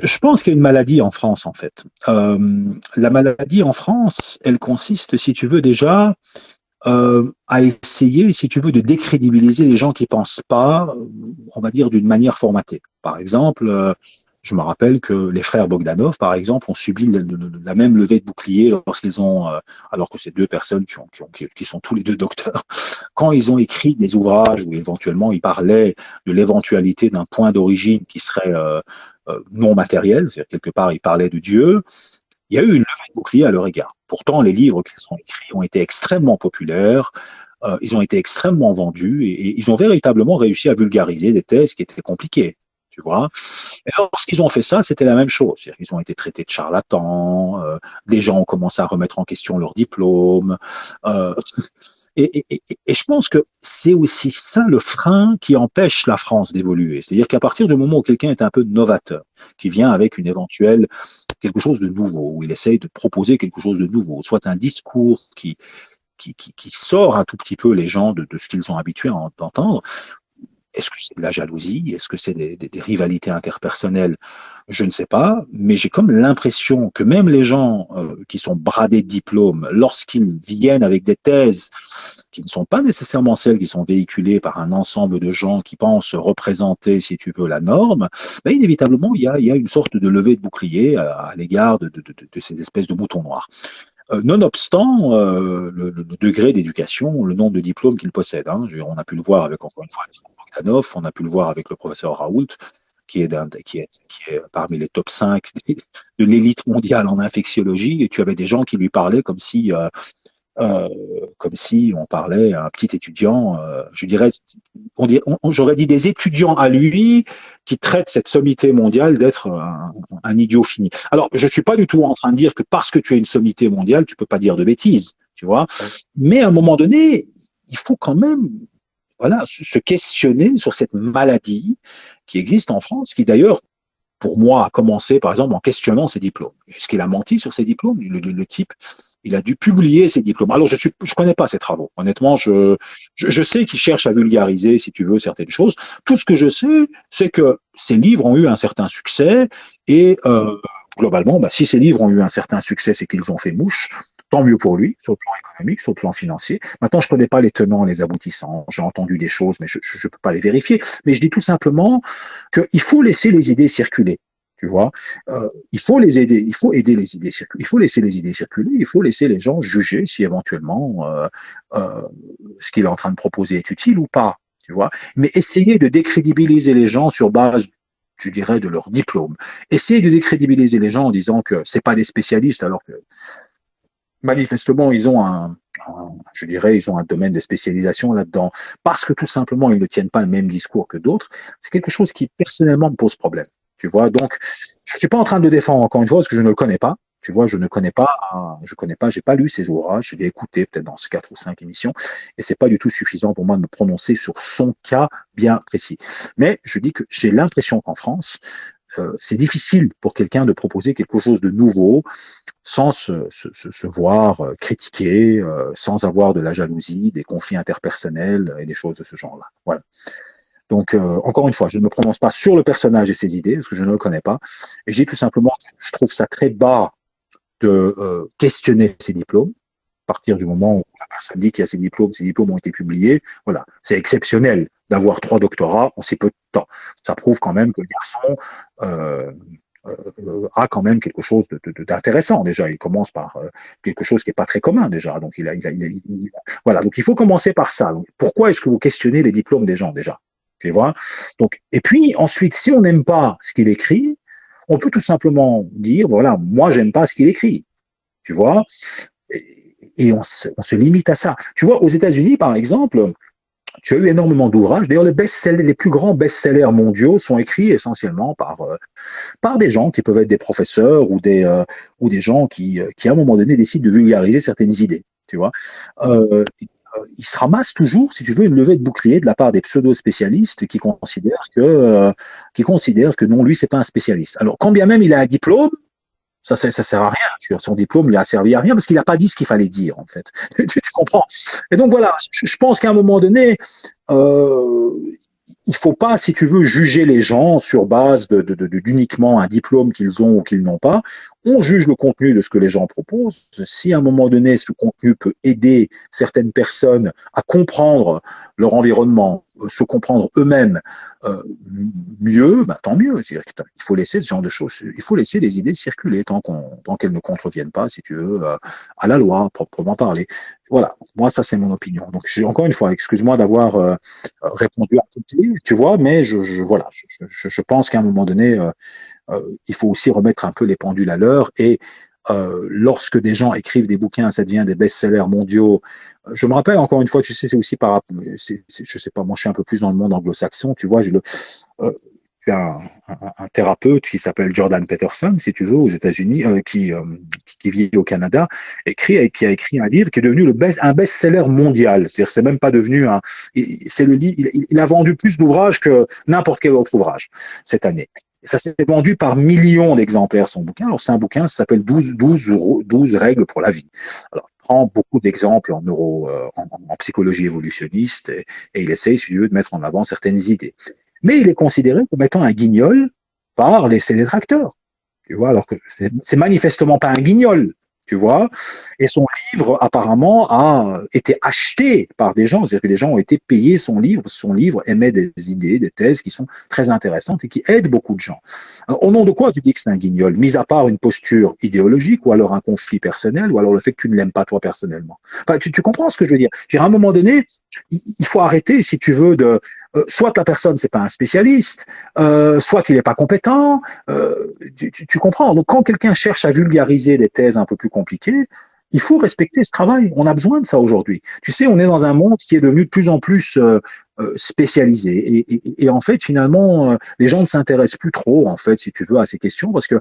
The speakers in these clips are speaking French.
Je pense qu'il y a une maladie en France, en fait. La maladie en France, elle consiste, si tu veux, déjà à essayer, si tu veux, de décrédibiliser les gens qui pensent pas, on va dire, d'une manière formatée. Par exemple, je me rappelle que les frères Bogdanov, par exemple, ont subi la même levée de bouclier lorsqu'ils ont, alors que c'est deux personnes qui sont tous les deux docteurs, quand ils ont écrit des ouvrages où éventuellement ils parlaient de l'éventualité d'un point d'origine qui serait non matériel, c'est-à-dire quelque part ils parlaient de Dieu, il y a eu une levée de bouclier à leur égard. Pourtant, les livres qu'ils ont écrits ont été extrêmement populaires, ils ont été extrêmement vendus et ils ont véritablement réussi à vulgariser des thèses qui étaient compliquées. Tu vois. Et lorsqu'ils ont fait ça, c'était la même chose. Ils ont été traités de charlatans, des gens ont commencé à remettre en question leur diplôme. Euh, et je pense que c'est aussi ça le frein qui empêche la France d'évoluer. C'est-à-dire qu'à partir du moment où quelqu'un est un peu novateur, qui vient avec une éventuelle quelque chose de nouveau, où il essaye de proposer quelque chose de nouveau, soit un discours qui sort un tout petit peu les gens de ce qu'ils sont habitués à entendre. Est-ce que c'est de la jalousie? Est-ce que c'est des rivalités interpersonnelles? Je ne sais pas, mais j'ai comme l'impression que même les gens qui sont bradés de diplômes, lorsqu'ils viennent avec des thèses qui ne sont pas nécessairement celles qui sont véhiculées par un ensemble de gens qui pensent représenter, si tu veux, la norme, ben inévitablement, il y a une sorte de levée de bouclier à l'égard de ces espèces de moutons noirs. Nonobstant le degré d'éducation, le nombre de diplômes qu'il possède. Hein. On a pu le voir avec, encore une fois, Bogdanov, on a pu le voir avec le professeur Raoult, qui est parmi les top 5 de l'élite mondiale en infectiologie, et tu avais des gens qui lui parlaient euh, comme si on parlait à un petit étudiant, je dirais, j'aurais dit des étudiants à lui qui traitent cette sommité mondiale d'être un idiot fini. Alors, je suis pas du tout en train de dire que parce que tu es une sommité mondiale, tu peux pas dire de bêtises, tu vois. Mais à un moment donné, il faut quand même voilà, se questionner sur cette maladie qui existe en France, qui d'ailleurs pour moi, a commencé, par exemple, en questionnant ses diplômes. Est-ce qu'il a menti sur ses diplômes? Le type, il a dû publier ses diplômes. Alors, je connais pas ses travaux. Honnêtement, je sais qu'il cherche à vulgariser, si tu veux, certaines choses. Tout ce que je sais, c'est que ces livres ont eu un certain succès et globalement, bah, si ces livres ont eu un certain succès, c'est qu'ils ont fait mouche. Tant mieux pour lui, sur le plan économique, sur le plan financier. Maintenant, je connais pas les tenants, les aboutissants. J'ai entendu des choses, mais je peux pas les vérifier. Mais je dis tout simplement qu'il faut laisser les idées circuler. Tu vois, il faut les aider, il faut aider les idées circuler, il faut laisser les idées circuler, il faut laisser les gens juger si éventuellement euh, ce qu'il est en train de proposer est utile ou pas. Tu vois, mais essayer de décrédibiliser les gens sur base je dirais, de leur diplôme. Essayer de décrédibiliser les gens en disant que c'est pas des spécialistes, alors que manifestement, ils ont je dirais, ils ont un domaine de spécialisation là-dedans, parce que tout simplement, ils ne tiennent pas le même discours que d'autres. C'est quelque chose qui, personnellement, me pose problème. Tu vois, donc, je suis pas en train de le défendre encore une fois, parce que je ne le connais pas. Tu vois, je connais pas, j'ai pas lu ses ouvrages, je l'ai écouté peut-être dans 4 ou 5 émissions, et c'est pas du tout suffisant pour moi de me prononcer sur son cas bien précis. Mais je dis que j'ai l'impression qu'en France, c'est difficile pour quelqu'un de proposer quelque chose de nouveau sans se voir critiquer, sans avoir de la jalousie, des conflits interpersonnels et des choses de ce genre-là. Voilà. Donc, encore une fois, je ne me prononce pas sur le personnage et ses idées, parce que je ne le connais pas. Et je dis tout simplement que je trouve ça très bas de questionner ses diplômes. À partir du moment où la personne dit qu'il y a ses diplômes ont été publiés, voilà, c'est exceptionnel d'avoir 3 doctorats en si peu de temps. Ça prouve quand même que le garçon euh, a quand même quelque chose d'intéressant déjà. Il commence par quelque chose qui n'est pas très commun déjà. Donc voilà. Donc il faut commencer par ça. Donc, pourquoi est-ce que vous questionnez les diplômes des gens déjà? Tu vois. Donc et puis ensuite, si on n'aime pas ce qu'il écrit, on peut tout simplement dire voilà, moi j'aime pas ce qu'il écrit. Tu vois. Et on se limite à ça. Tu vois, aux États-Unis par exemple, tu as eu énormément d'ouvrages. D'ailleurs, les plus grands best-sellers mondiaux sont écrits essentiellement par des gens qui peuvent être des professeurs ou des gens qui, à un moment donné, décident de vulgariser certaines idées. Tu vois, il se ramasse toujours, si tu veux, une levée de bouclier de la part des pseudo-spécialistes qui considèrent que non, lui, c'est pas un spécialiste. Alors, quand bien même il a un diplôme, ça sert à rien. Tu vois, son diplôme lui a servi à rien parce qu'il n'a pas dit ce qu'il fallait dire, en fait. Tu comprends? Et donc voilà, je pense qu'à un moment donné, euh, il faut pas, si tu veux, juger les gens sur base d'uniquement un diplôme qu'ils ont ou qu'ils n'ont pas. On juge le contenu de ce que les gens proposent. Si à un moment donné, ce contenu peut aider certaines personnes à comprendre leur environnement, se comprendre eux-mêmes euh, mieux, bah, tant mieux. Il faut laisser ce genre de choses, il faut laisser les idées circuler tant qu'elles ne contreviennent pas, si tu veux, à la loi, proprement parler. Voilà, moi, ça, c'est mon opinion. Donc, encore une fois, excuse-moi d'avoir répondu à côté, tu vois, mais voilà, je pense qu'à un moment donné, il faut aussi remettre un peu les pendules à l'heure et lorsque des gens écrivent des bouquins, ça devient des best-sellers mondiaux. Je me rappelle encore une fois, tu sais, c'est aussi par, je sais pas, moi je suis un peu plus dans le monde anglo-saxon, tu vois, euh, tu as un thérapeute qui s'appelle Jordan Peterson, si tu veux, aux États-Unis, qui vit au Canada, qui a écrit un livre qui est devenu un best-seller mondial. C'est-à-dire, c'est même pas devenu c'est le livre, il a vendu plus d'ouvrages que n'importe quel autre ouvrage cette année. Ça s'est vendu par millions d'exemplaires, son bouquin. Alors, c'est un bouquin, ça s'appelle 12 règles pour la vie. Alors, il prend beaucoup d'exemples en psychologie évolutionniste et il essaye, si tu veux, de mettre en avant certaines idées. Mais il est considéré comme étant un guignol par ses détracteurs. Tu vois, alors que c'est manifestement pas un guignol, tu vois. Et son livre, apparemment, a été acheté par des gens, c'est-à-dire que les gens ont été payés son livre, parce que son livre émet des idées, des thèses qui sont très intéressantes et qui aident beaucoup de gens. Alors, au nom de quoi tu dis que c'est un guignol, mis à part une posture idéologique, ou alors un conflit personnel, ou alors le fait que tu ne l'aimes pas toi personnellement. Enfin, tu comprends ce que je veux dire. Je veux dire, à un moment donné, il faut arrêter, si tu veux, soit la personne c'est pas un spécialiste, soit il n'est pas compétent. Tu comprends. Donc quand quelqu'un cherche à vulgariser des thèses un peu plus compliquées, il faut respecter ce travail. On a besoin de ça aujourd'hui. Tu sais, on est dans un monde qui est devenu de plus en plus spécialisé. Et en fait, finalement, les gens ne s'intéressent plus trop, en fait, si tu veux, à ces questions, parce que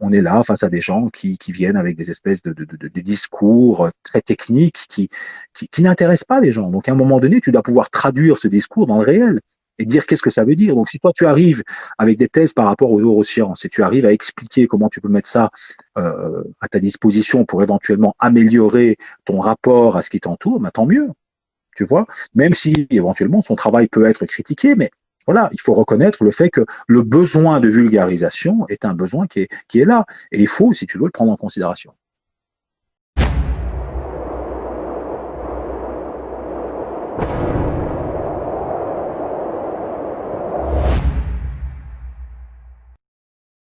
on est là face à des gens qui viennent avec des espèces de discours très techniques qui n'intéressent pas les gens. Donc, à un moment donné, tu dois pouvoir traduire ce discours dans le réel et dire qu'est-ce que ça veut dire. Donc, si toi, tu arrives avec des thèses par rapport aux neurosciences et tu arrives à expliquer comment tu peux mettre ça à ta disposition pour éventuellement améliorer ton rapport à ce qui t'entoure, bah, tant mieux, tu vois, même si éventuellement son travail peut être critiqué, mais voilà, il faut reconnaître le fait que le besoin de vulgarisation est un besoin qui est là, et il faut, si tu veux, le prendre en considération.